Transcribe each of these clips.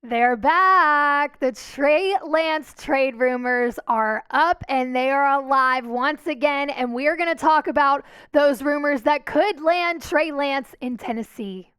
They're back. The Trey Lance trade rumors are up and they are alive once again. And we are going to talk about those rumors that could land Trey Lance in Tennessee.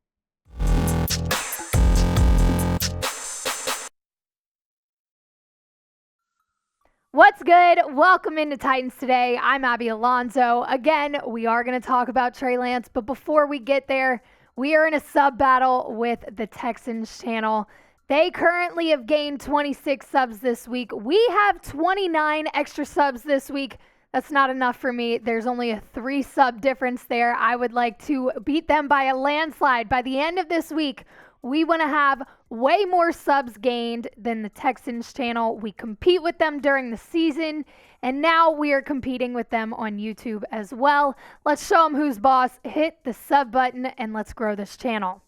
What's good? Welcome into Titans Today. I'm Abby Alonzo. Again, we are going to talk about Trey Lance. But before we get there, we are in a sub battle with the Texans channel. They currently have gained 26 subs this week. We have 29 extra subs this week. That's not enough for me. There's only a 3 sub difference there. I would like to beat them by a landslide. By the end of this week, we want to have way more subs gained than the Texans channel. We compete with them during the season, and now we are competing with them on YouTube as well. Let's show them who's boss. Hit the sub button, and let's grow this channel.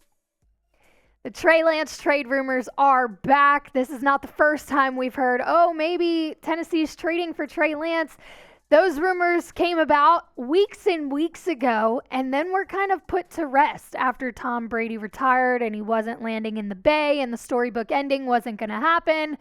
The Trey Lance trade rumors are back. This is not the first time we've heard, oh, maybe Tennessee's trading for Trey Lance. Those rumors came about weeks and weeks ago, and then were kind of put to rest after Tom Brady retired and he wasn't landing in the Bay and the storybook ending wasn't going to happen.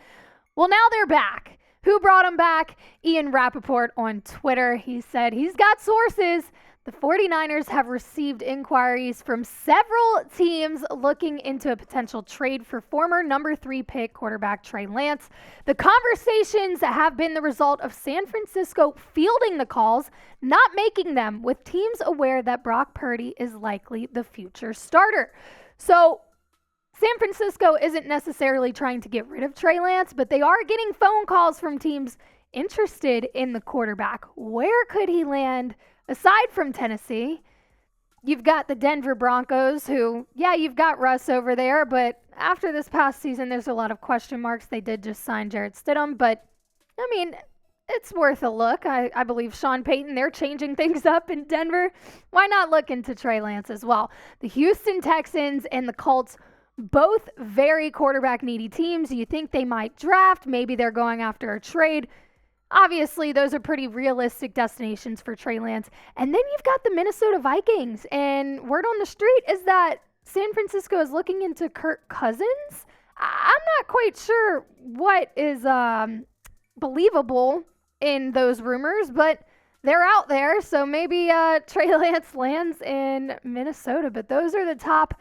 Well, now they're back. Who brought him back? Ian Rappaport on Twitter. He said he's got sources. The 49ers have received inquiries from several teams looking into a potential trade for former number 3 pick quarterback Trey Lance. The conversations have been the result of San Francisco fielding the calls, not making them, with teams aware that Brock Purdy is likely the future starter. So San Francisco isn't necessarily trying to get rid of Trey Lance, but they are getting phone calls from teams interested in the quarterback. Where could he land? Aside from Tennessee, you've got the Denver Broncos who, yeah, you've got Russ over there, but after this past season, there's a lot of question marks. They did just sign Jarrett Stidham, but, I mean, it's worth a look. I believe Sean Payton, they're changing things up in Denver. Why not look into Trey Lance as well? The Houston Texans and the Colts, both very quarterback-needy teams. You think they might draft. Maybe they're going after a trade. Obviously, those are pretty realistic destinations for Trey Lance. And then you've got the Minnesota Vikings. And word on the street is that San Francisco is looking into Kirk Cousins. I'm not quite sure what is believable in those rumors, but they're out there. So maybe Trey Lance lands in Minnesota. But those are the top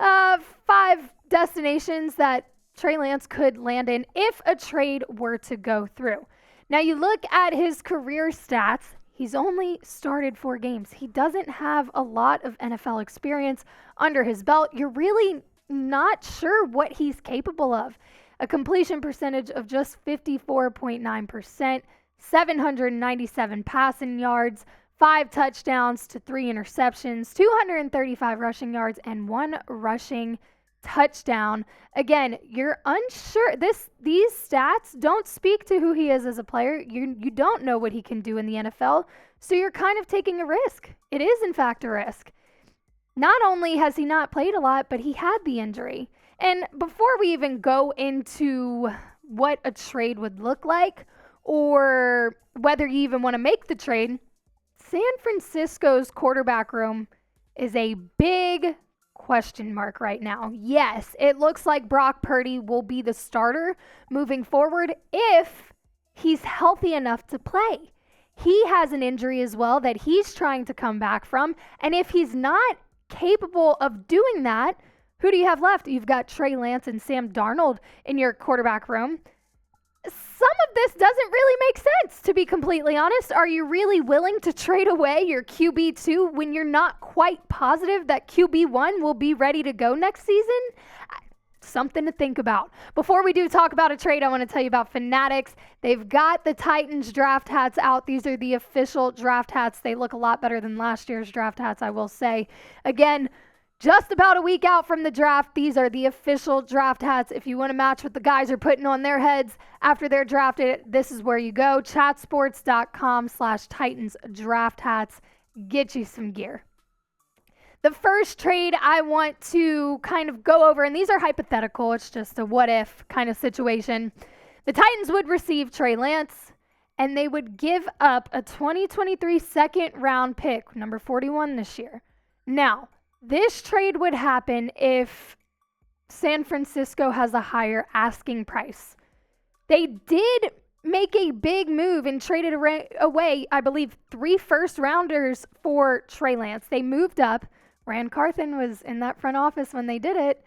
5 destinations that Trey Lance could land in if a trade were to go through. Now, you look at his career stats, he's only started 4 games. He doesn't have a lot of NFL experience under his belt. You're really not sure what he's capable of. A completion percentage of just 54.9%, 797 passing yards, 5 touchdowns to 3 interceptions, 235 rushing yards, and 1 rushing touchdown. Again, you're unsure. These stats don't speak to who he is as a player. You don't know what he can do in the NFL, so you're kind of taking a risk. It is, in fact, a risk. Not only has he not played a lot, but he had the injury. And before we even go into what a trade would look like or whether you even want to make the trade, San Francisco's quarterback room is a big question mark right now. Yes, it looks like Brock Purdy will be the starter moving forward if he's healthy enough to play. He has an injury as well that he's trying to come back from, and if he's not capable of doing that, who do you have left? You've got Trey Lance and Sam Darnold in your quarterback room. Some of this doesn't really make sense, to be completely honest. Are you really willing to trade away your QB2 when you're not quite positive that QB1 will be ready to go next season? Something to think about. Before we do talk about a trade, I want to tell you about Fanatics. They've got the Titans draft hats out. These are the official draft hats. They look a lot better than last year's draft hats, I will say. Again, just about a week out from the draft, these are the official draft hats. If you want to match what the guys are putting on their heads after they're drafted, this is where you go. Chatsports.com/Titans draft hats. Get you some gear. The first trade I want to kind of go over, and these are hypothetical, it's just a what-if kind of situation. The Titans would receive Trey Lance, and they would give up a 2023 second-round pick, number 41 this year. Now, this trade would happen if San Francisco has a higher asking price. They did make a big move and traded away, I believe, 3 first-rounders for Trey Lance. They moved up. Ran Carthon was in that front office when they did it.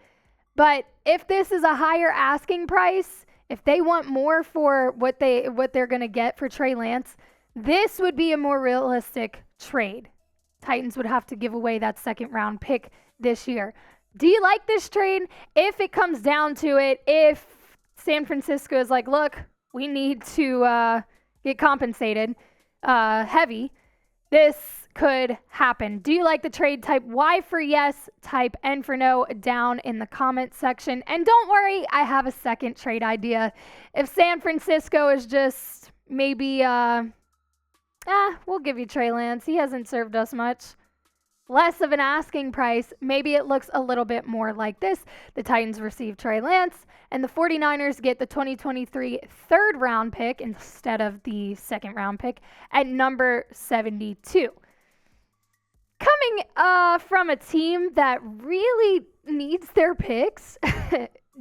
But if this is a higher asking price, if they want more for what they're going to get for Trey Lance, this would be a more realistic trade. Titans would have to give away that second-round pick this year. Do you like this trade? If it comes down to it, if San Francisco is like, look, we need to get compensated heavy, this could happen. Do you like the trade? Type Y for yes, type N for no down in the comment section. And don't worry, I have a second trade idea. If San Francisco is just maybe, we'll give you Trey Lance. He hasn't served us much. Less of an asking price, maybe it looks a little bit more like this. The Titans receive Trey Lance, and the 49ers get the 2023 third-round pick instead of the second-round pick at number 72. Coming from a team that really needs their picks,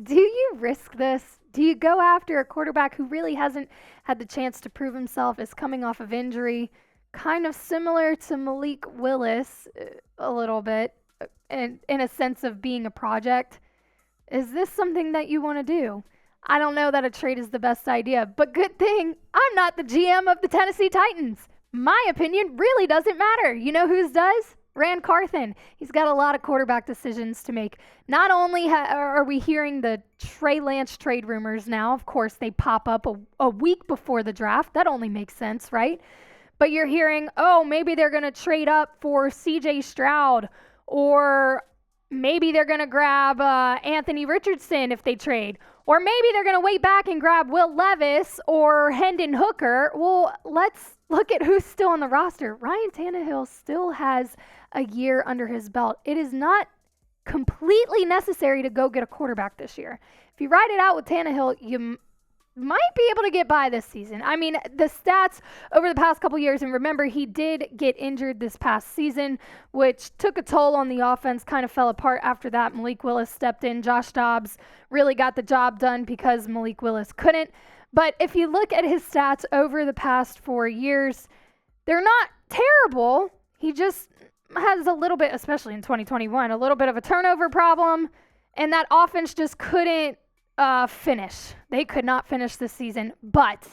do you risk this? Do you go after a quarterback who really hasn't had the chance to prove himself, is coming off of injury? Kind of similar to Malik Willis a little bit, in a sense of being a project. Is this something that you want to do? I don't know that a trade is the best idea, but good thing I'm not the GM of the Tennessee Titans. My opinion really doesn't matter. You know whose does? Ran Carthon. He's got a lot of quarterback decisions to make. Not only are we hearing the Trey Lance trade rumors now, of course they pop up a week before the draft. That only makes sense, right? But you're hearing, oh, maybe they're going to trade up for CJ Stroud, or maybe they're going to grab Anthony Richardson if they trade, or maybe they're going to wait back and grab Will Levis or Hendon Hooker. Well, let's look at who's still on the roster. Ryan Tannehill still has a year under his belt. It is not completely necessary to go get a quarterback this year. If you ride it out with Tannehill, you might be able to get by this season. I mean, the stats over the past couple years, and remember, he did get injured this past season, which took a toll on the offense, kind of fell apart after that. Malik Willis stepped in. Josh Dobbs really got the job done because Malik Willis couldn't. But if you look at his stats over the past 4 years, they're not terrible. He just has a little bit, especially in 2021, a little bit of a turnover problem, and that offense just couldn't finish. They could not finish this season, but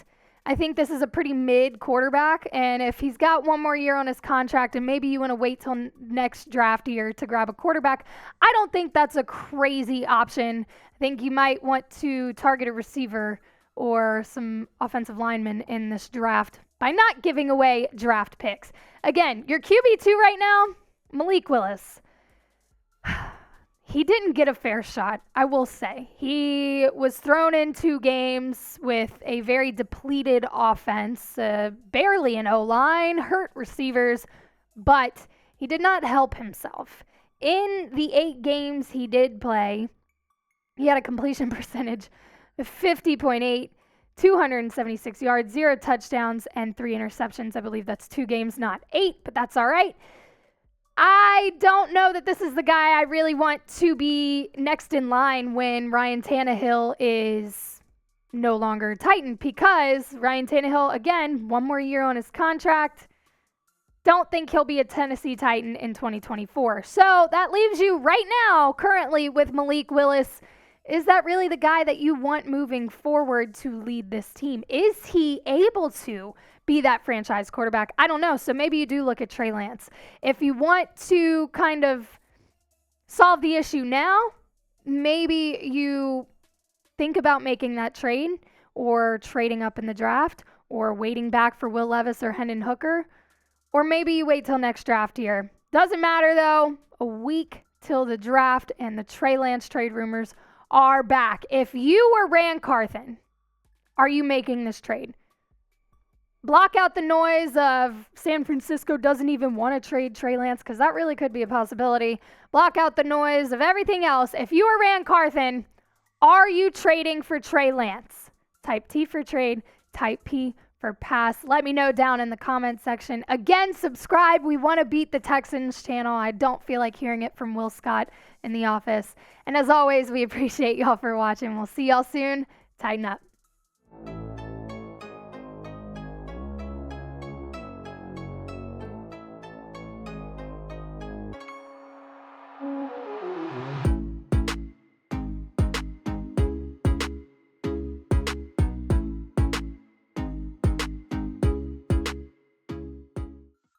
I think this is a pretty mid quarterback, and if he's got one more year on his contract and maybe you want to wait till next draft year to grab a quarterback, I don't think that's a crazy option. I think you might want to target a receiver or some offensive linemen in this draft by not giving away draft picks. Again, your QB2 right now, Malik Willis. He didn't get a fair shot, I will say. He was thrown into games with a very depleted offense, barely an O-line, hurt receivers, but he did not help himself. In the 8 games he did play, he had a completion percentage of 50.8, 276 yards, 0 touchdowns, and 3 interceptions. I believe that's 2 games, not 8, but that's all right. I don't know that this is the guy I really want to be next in line when Ryan Tannehill is no longer a Titan, because Ryan Tannehill, again, one more year on his contract. Don't think he'll be a Tennessee Titan in 2024. So that leaves you right now, currently, with Malik Willis. Is that really the guy that you want moving forward to lead this team? Is he able to be that franchise quarterback? I don't know. So maybe you do look at Trey Lance. If you want to kind of solve the issue now, maybe you think about making that trade or trading up in the draft or waiting back for Will Levis or Hendon Hooker, or maybe you wait till next draft year. Doesn't matter though. A week till the draft and the Trey Lance trade rumors are back. If you were Ran Carthon, are you making this trade? Block out the noise of San Francisco doesn't even want to trade Trey Lance, because that really could be a possibility. Block out the noise of everything else. If you are Ran Carthon, are you trading for Trey Lance? Type T for trade, type P for pass? Let me know down in the comment section. Again, subscribe. We want to beat the Texans channel. I don't feel like hearing it from Will Scott in the office. And as always, we appreciate y'all for watching. We'll see y'all soon. Tighten up.